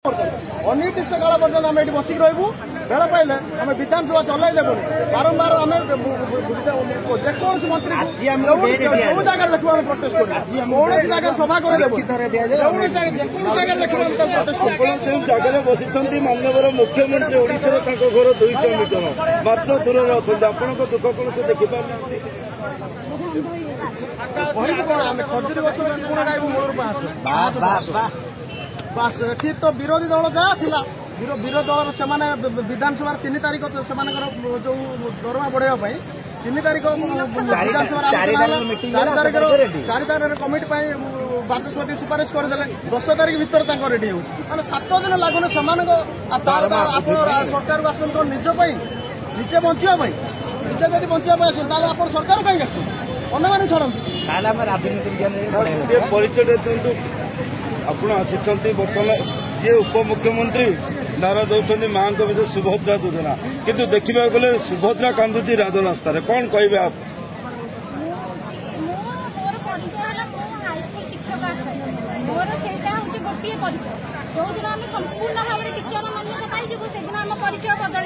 अनिर्दिष्ट काल पर्यटन आम ये बसिक रू बेल पाइले आम विधानसभा चलैदेबू बारंबार आम जेकोसी मंत्री जो जगह देखा प्रोटेस्ट कौन जगह सभा करदेबू जगह जगह बसी माननीय मुख्यमंत्री ओडिशा घर 200 मीटर मात्र दूर अच्छा आपण दुख कौन से देखिपार कौन आम खजुरी गछ कौन गायबू मूल पाँच बास ठीक तो विरोधी दल जहाँ थिला विरोधी दल से विधानसभा 3 तारीख जो दरमा बढ़ाई 3 तारीख विधानसभा 4 तारीख कमिटी बाचस्पति सुपारिश करदे 10 तारीख भर रेडी हो 7 दिन लगुन से सरकार आसन निजे बचाई निजे जब बचाई आप सरकार कहीं आस मैंने छड़ती परिचय आपण आसी बर्तमान ये उपमुख्यमंत्री नाराज होती माँ विषय सुभद्रा योजना किंतु देखा गले सुभद्रा कांदुची राजरास्तार कौन कहे आप जो दिन आम संपूर्ण भाव में टीचर मान्यता पाइबू से दिन आम परिचय बदल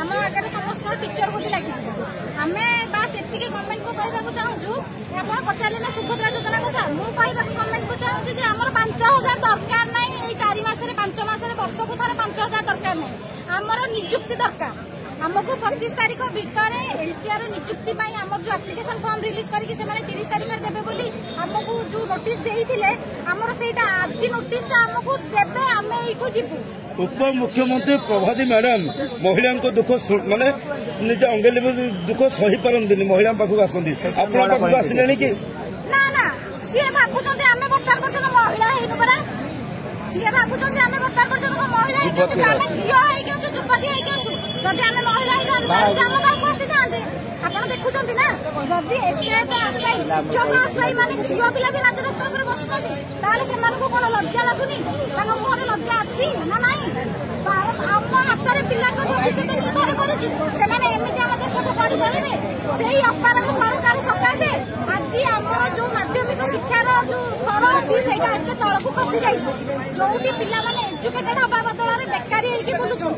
आम आगे समस्त टीचर बोली लगी आम बास एति गवर्नमेंट को कहना चाहूँ आप पचारे ना सुभद्रा योजना कथा मुझे गवर्नमेंट को चाहूँ आम 5,000 दरकार ना 4 मास 5 मास वर्ष को थे 5,000 दरकार ना आमर निजुक्ति दरकार आमको 25 तारीख भितर एलटीआर निजुक्ति आम जो एप्लिकेशन फॉर्म रिलीज करके 30 तारीख देवे बोली आमको जो नोटिस देइथिले आमर सेटा आज नोटिस आमको देवे आम एठू जीवु उप मुख्यमंत्री प्रभाती मैडम महिला दुख माने निज अंगेली दुख सही पारती महिला पाखक आसती आप आसिले कि ना ना सी भावुं आम बर्तमान पर्यटन महिला हेनु परा सी भावुं आम बर्तमान पर्यटन महिला आम झील युवती जदि आम महिला आप देखुं ना जदि शिक्षक आशायी माने झील पिला भी राजरास्ता बसुँच कौन लज्जा लगुनि मुहर लज्जा अच्छी ना नाई आम हाथ में पिला भविष्य निर्भर करुच्ची देश को पढ़ी पारे से अपारक सरकार सकाशे आज आम जो माध्यमिक शिक्षार जो स्तर अच्छी से तलक खसी जाइए जो पिला एजुकेटेड हवा बदल में बेकारी होगी बुलूँ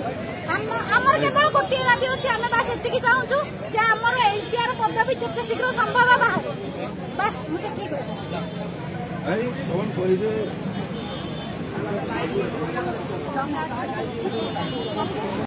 आमर केवल गोटे दाबी अच्छी आम बास एति चाहूँ जे आमर एलटीआर पदवी जिते शीघ्र संभव बाहर बस मुझे ठीक